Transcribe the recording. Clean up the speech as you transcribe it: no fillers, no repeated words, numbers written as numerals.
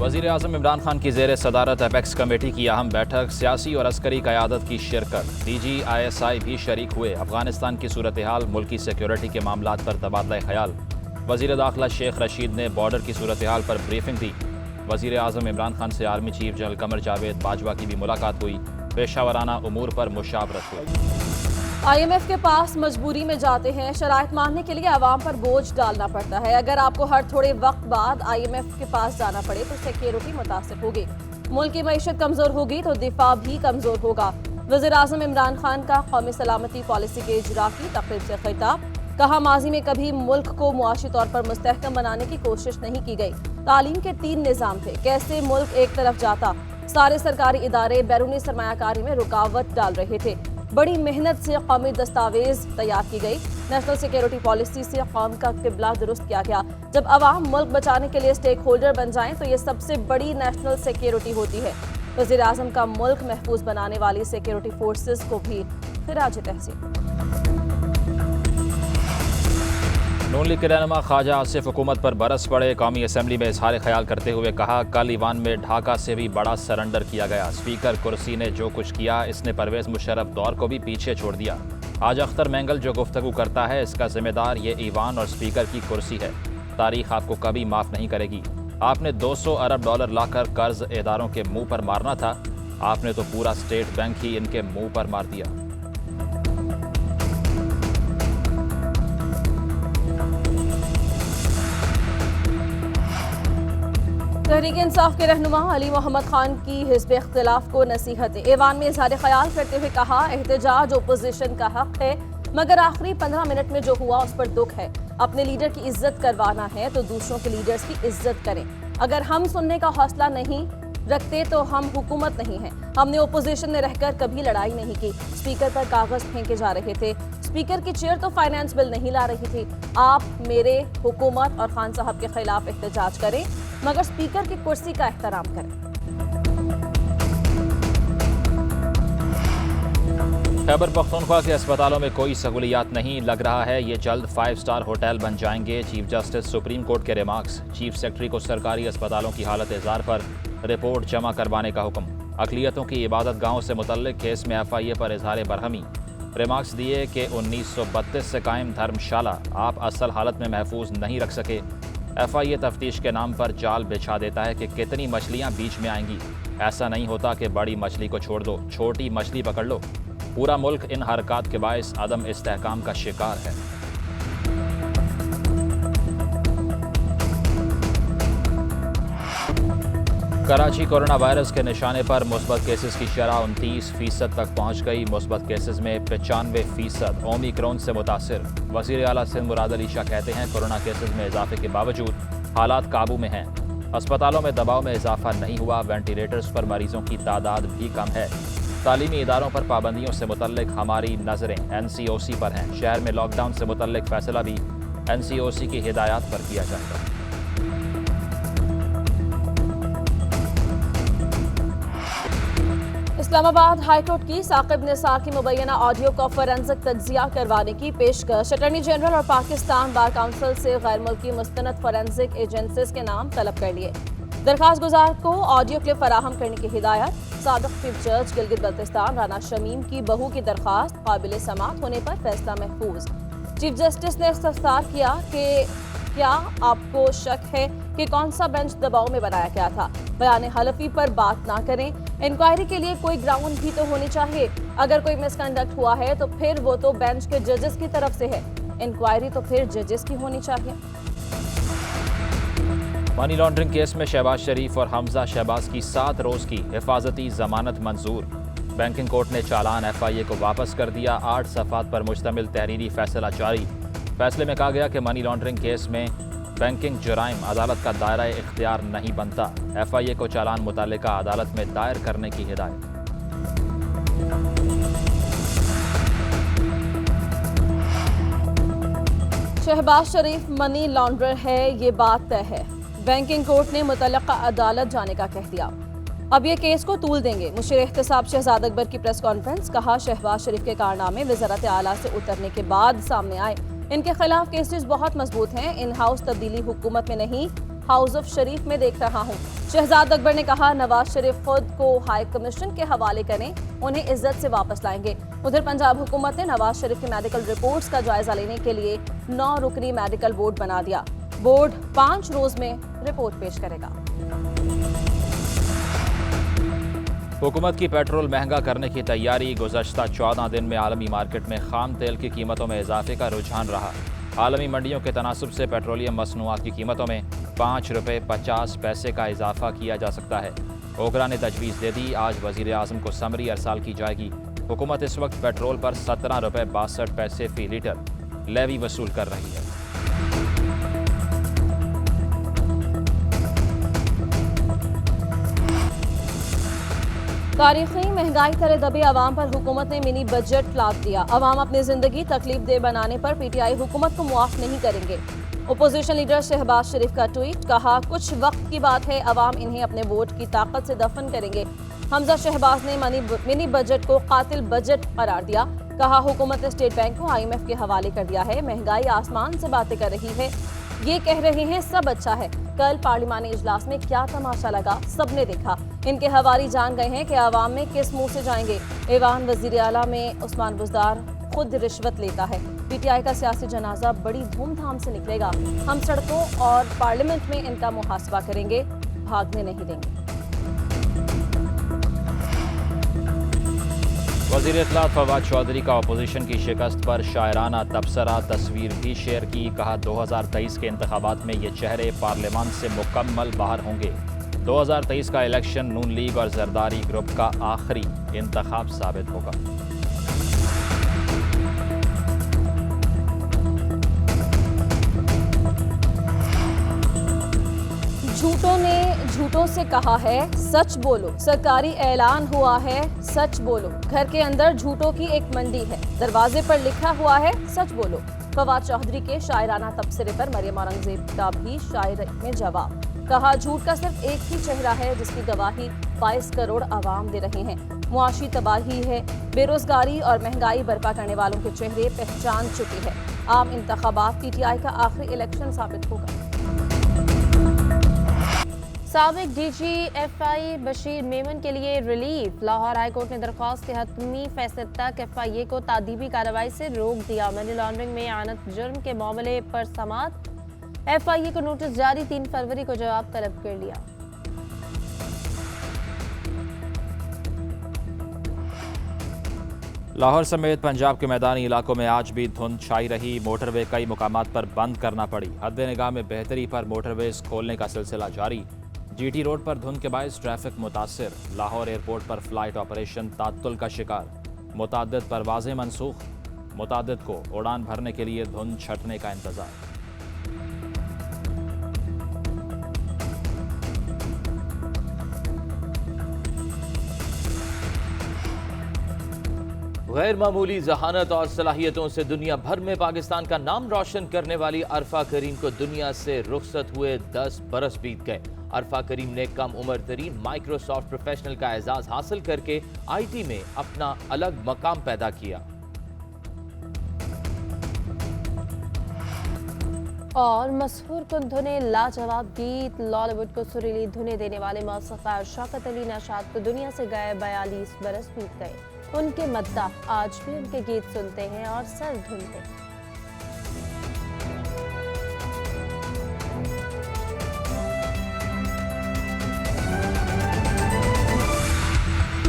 वज़ीर आज़म इमरान खान की ज़ेर सदारत अपेक्स कमेटी की अहम बैठक, सियासी और अस्करी क़यादत की शिरकत। DG ISI भी शरीक हुए। अफगानिस्तान की सूरत हाल, मुल्की सिक्योरिटी के मामलात पर तबादला ख्याल। वज़ीर दाखिला शेख रशीद ने बॉर्डर की सूरत हाल पर ब्रीफिंग दी। वज़ीर आज़म इमरान खान से army chief general Qamar Javed Bajwa की भी मुलाकात हुई। पेशावराना उमूर पर मुशावरत हुई। IMF के पास मजबूरी में जाते हैं। शराइत मानने के लिए आवाम पर बोझ डालना पड़ता है। अगर आपको हर थोड़े वक्त बाद IMF के पास जाना पड़े तो सिक्योरिटी मुतासिर होगी, मुल्क की मईशत कमजोर होगी तो दिफा भी कमजोर होगा। वज़ीर आज़म इमरान खान का कौमी सलामती पॉलिसी के इजरा की तकरीब से खिताब। कहा, माजी में कभी मुल्क को मुआशी तौर पर मुस्तहकम बनाने की कोशिश नहीं की गई। तालीम के 3 निज़ाम थे, कैसे मुल्क एक तरफ जाता। सारे सरकारी इदारे बैरूनी सरमायाकारी में रुकावट डाल रहे थे। बड़ी मेहनत से कौमी दस्तावेज तैयार की गई। नेशनल सिक्योरिटी पॉलिसी से कौम का किबला दुरुस्त किया गया। जब अवाम मुल्क बचाने के लिए स्टेक होल्डर बन जाएं तो ये सबसे बड़ी नेशनल सिक्योरिटी होती है। वज़ीर आज़म का मुल्क महफूज बनाने वाली सिक्योरिटी फोर्सेस को भी खिराज तहसीन। नून लीग के रहनुमा ख्वाजा आसिफ हुकूमत पर बरस पड़े। कौमी असम्बली में इजहार ख्याल करते हुए कहा, कल ईवान में ढाका से भी बड़ा सरेंडर किया गया। स्पीकर कुर्सी ने जो कुछ किया, इसने परवेज़ मुशर्रफ दौर को भी पीछे छोड़ दिया। आज अख्तर मैंगल जो गुफ्तगू करता है, इसका जिम्मेदार ये ईवान और स्पीकर की कुर्सी है। तारीख आपको कभी माफ़ नहीं करेगी। आपने 200 अरब डॉलर लाकर कर्ज इदारों के मुंह पर मारना था। आपने तो पूरा स्टेट बैंक ही इनके मुंह पर मार दिया। तहरीक इंसाफ के रहनुमा अली मोहम्मद खान की हिज़्ब इख्तिलाफ को नसीहतें। ऐवान में इज़हार ख्याल करते हुए कहा, एहतजाज ओपोजिशन का हक है, मगर आखिरी 15 मिनट में जो हुआ उस पर दुख है। अपने लीडर की इज्जत करवाना है तो दूसरों के लीडर्स की इज्जत करें। अगर हम सुनने का हौसला नहीं रखते तो हम हुकूमत नहीं है। हमने ओपोजिशन में रहकर कभी लड़ाई नहीं की। स्पीकर पर कागज फेंके जा रहे थे। स्पीकर की चेयर तो फाइनेंस बिल नहीं ला रही थी। आप मेरे, हुकूमत और खान साहब के खिलाफ एहतजाज करें, मगर स्पीकर की कुर्सी का एहतराम करें। खैबर पख्तूनख्वा के अस्पतालों में कोई सहूलियात नहीं। लग रहा है ये जल्द 5 स्टार होटल बन जाएंगे। चीफ जस्टिस सुप्रीम कोर्ट के रिमार्क्स। चीफ सेक्रेटरी को सरकारी अस्पतालों की हालत एजार पर रिपोर्ट जमा करवाने का हुक्म। अक़लियतों की इबादत गाहों से मुतल्लिक केस में FIA पर इजहार बरहमी। रिमार्क्स दिए कि 1932 से कायम धर्मशाला आप असल हालत में महफूज नहीं रख सके। FIA तफ्तीश के नाम पर जाल बिछा देता है कि कितनी मछलियां बीच में आएंगी। ऐसा नहीं होता कि बड़ी मछली को छोड़ दो, छोटी मछली पकड़ लो। पूरा मुल्क इन हरकत के बायस अदम इस्तेहकाम का शिकार है। कराची कोरोना वायरस के निशाने पर मुस्बत केसेस की शरह 29% तक पहुँच गई। मुस्बत केसेस में 95% ओमिक्रॉन से मुतासिर। वज़ीर आला सिंध मुराद अली शाह कहते हैं, कोरोना केसेस में इजाफे के बावजूद हालात काबू में हैं। अस्पतालों में दबाव में इजाफा नहीं हुआ। वेंटिलेटर्स पर मरीजों की तादाद भी कम है। तालीमी इदारों पर पाबंदियों से मुतल्लिक हमारी नज़रें NCOC पर हैं। शहर में लॉकडाउन से मुतल्लिक फैसला भी NCOC की हिदायत पर किया जाएगा। इस्लामाबाद हाईकोर्ट की साकिब निसार की मुबैना ऑडियो का फोरेंसिक तज्जिया करवाने की पेशकश। अटॉर्नी जनरल और पाकिस्तान बार काउंसिल से गैर मुल्की मुस्तनद फोरेंसिक एजेंसीज के नाम तलब कर लिए। दरखास्त गुजार को ऑडियो क्लिप फराहम करने की हिदायत। साबिक चीफ जज गिलगित बल्तिस्तान राना शमीम की बहू की दरखास्त काबिल समाअत होने पर फैसला महफूज। चीफ जस्टिस ने इस्तफसार किया कि क्या आपको शक है कि कौन सा बेंच दबाव में बनाया गया था। बयान हलफी पर बात ना करें। इंक्वायरी के लिए कोई ग्राउंड भी तो होनी चाहिए। अगर कोई मिसकंडक्ट हुआ है तो फिर वो तो बेंच के जजेस की तरफ से है। इंक्वायरी तो फिर जजेस की होनी चाहिए। मनी लॉन्ड्रिंग केस में शहबाज शरीफ और हमजा शहबाज की 7 रोज की हिफाजती जमानत मंजूर। बैंकिंग कोर्ट ने चालान FIA को वापस कर दिया। 8 सफ़ात पर मुश्तमिल तहरीरी फैसला जारी। फैसले में कहा गया कि मनी लॉन्ड्रिंग केस में बैंकिंग जुराइम अदालत का दायरा इख्तियार नहीं बनता। FIA को चालान मुतालिका अदालत में दायर करने की हिदायत। शहबाज शरीफ मनी लॉन्ड्रर है, ये बात तय है। बैंकिंग कोर्ट ने मुतल्लिका अदालत जाने का कह दिया। अब ये केस को तूल देंगे। मुशीर एहतसाब शहजाद अकबर की प्रेस कॉन्फ्रेंस। कहा, शहबाज शरीफ के कारनामे वज़ारत आला से उतरने के बाद सामने आए। इनके खिलाफ केसेस बहुत मजबूत हैं। इन हाउस तब्दीली हुकूमत में नहीं, हाउस ऑफ शरीफ में देख रहा हूं। शहजाद अकबर ने कहा, नवाज शरीफ खुद को हाई कमीशन के हवाले करें, उन्हें इज्जत से वापस लाएंगे। उधर पंजाब हुकूमत ने नवाज शरीफ की मेडिकल रिपोर्ट्स का जायजा लेने के लिए 9 रुकनी मेडिकल बोर्ड बना दिया। बोर्ड 5 रोज में रिपोर्ट पेश करेगा। हुकूमत की पेट्रोल महंगा करने की तैयारी। गुज़श्ता 14 दिन में आलमी मार्केट में खाम तेल की कीमतों में इजाफे का रुझान रहा। आलमी मंडियों के तनासुब से पेट्रोलियम मसनूआत की कीमतों में 5 रुपये 50 पैसे का इजाफा किया जा सकता है। ओकरा ने तजवीज़ दे दी, आज वज़ीर आज़म को समरी अरसाल की जाएगी। हुकूमत इस वक्त पेट्रोल पर 17 रुपये 62 पैसे फ़ी लीटर लेवी वसूल कर रही है। तारीखी महंगाई तले दबे अवाम पर हुकूमत ने मिनी बजट लाद दिया। अवाम अपनी जिंदगी तकलीफ दे बनाने पर पीटीआई हुकूमत को मुआफ नहीं करेंगे। ओपोजिशन लीडर शहबाज शरीफ का ट्वीट, कहा कुछ वक्त की बात है, अवाम इन्हें अपने वोट की ताकत से दफन करेंगे। हमजा शहबाज ने मिनी बजट को कातिल बजट करार दिया। कहा, हुकूमत ने स्टेट बैंक को IMF के हवाले कर दिया है। महंगाई आसमान से बातें कर रही है, ये कह रहे हैं सब अच्छा है। कल पार्लिमानी इजलास में क्या तमाशा लगा, सबने देखा। इनके हवाली जान गए हैं कि आवाम में किस मुंह से जाएंगे। ऐवान वजीर आला में उस्मान बुज़दार खुद रिश्वत लेता है। पीटीआई का सियासी जनाजा बड़ी धूमधाम से निकलेगा। हम सड़कों और पार्लियामेंट में इनका मुहासबा करेंगे, भागने नहीं देंगे। वज़ीर इत्तलात फवाद चौधरी का अपोजिशन की शिकस्त पर शायराना तबसरा, तस्वीर भी शेयर की। कहा, 2023 के इंतखाबात में ये चेहरे पार्लियामान से मुकम्मल बाहर होंगे। 2023 का इलेक्शन नून लीग और जरदारी ग्रुप का आखिरी इंतखाब साबित होगा। झूठों ने झूठों से कहा है सच बोलो। सरकारी ऐलान हुआ है सच बोलो। घर के अंदर झूठों की एक मंडी है, दरवाजे पर लिखा हुआ है सच बोलो। फवाद चौधरी के शायराना तबसरे पर मरियम औरंगजेब का भी शायरी में जवाब। कहा, झूठ का सिर्फ एक ही चेहरा है जिसकी गवाही 22 करोड़ आवाम दे रहे हैं। मुआशी तबाही है, बेरोजगारी और महंगाई बर्पा करने वालों के चेहरे पहचान चुकी है। आम इंतखाबात पीटीआई का आखिरी इलेक्शन साबित होगा। साबिक DGFI बशीर मेमन के लिए रिलीफ। लाहौर हाई कोर्ट ने दरख्वास्त के हतमी फैसले तक FIA को तादीबी कार्रवाई से रोक दिया। मनी लॉन्ड्रिंग में आनत जुर्म के मामले पर समाअत। FIA को नोटिस जारी, 3 फरवरी को जवाब तलब कर लिया। लाहौर समेत पंजाब के मैदानी इलाकों में आज भी धुंध छाई रही। मोटरवे कई मुकामात पर बंद करना पड़ी। हद निगाह में बेहतरी पर मोटरवेज खोलने का सिलसिला जारी। GT रोड पर धुंध के बायस ट्रैफिक मुतासिर। लाहौर एयरपोर्ट पर फ्लाइट ऑपरेशन तात्तुल का शिकार। मुताद्दिद परवाजें मनसूख। मुताद्दिद को उड़ान भरने के लिए धुंध छटने का इंतजार। गैर मामूली जहानत और सलाहियतों से दुनिया भर में पाकिस्तान का नाम रोशन करने वाली अरफा करीम को दुनिया से रुखसत हुए 10 बरस बीत गए। अरफा करीम ने कम उम्र तरीन माइक्रोसॉफ्ट प्रोफेशनल का एजाज हासिल करके IT में अपना अलग मकाम पैदा किया। और मशहूर कुन धुने लाजवाब गीत, लॉलीवुड को सुरीली धुने देने वाले मौसीक़ार शौकत अली नशाद को दुनिया से गए 42 बरस बीत गए। उनके मद्दाह आज भी उनके गीत सुनते हैं और सर धुनते हैं।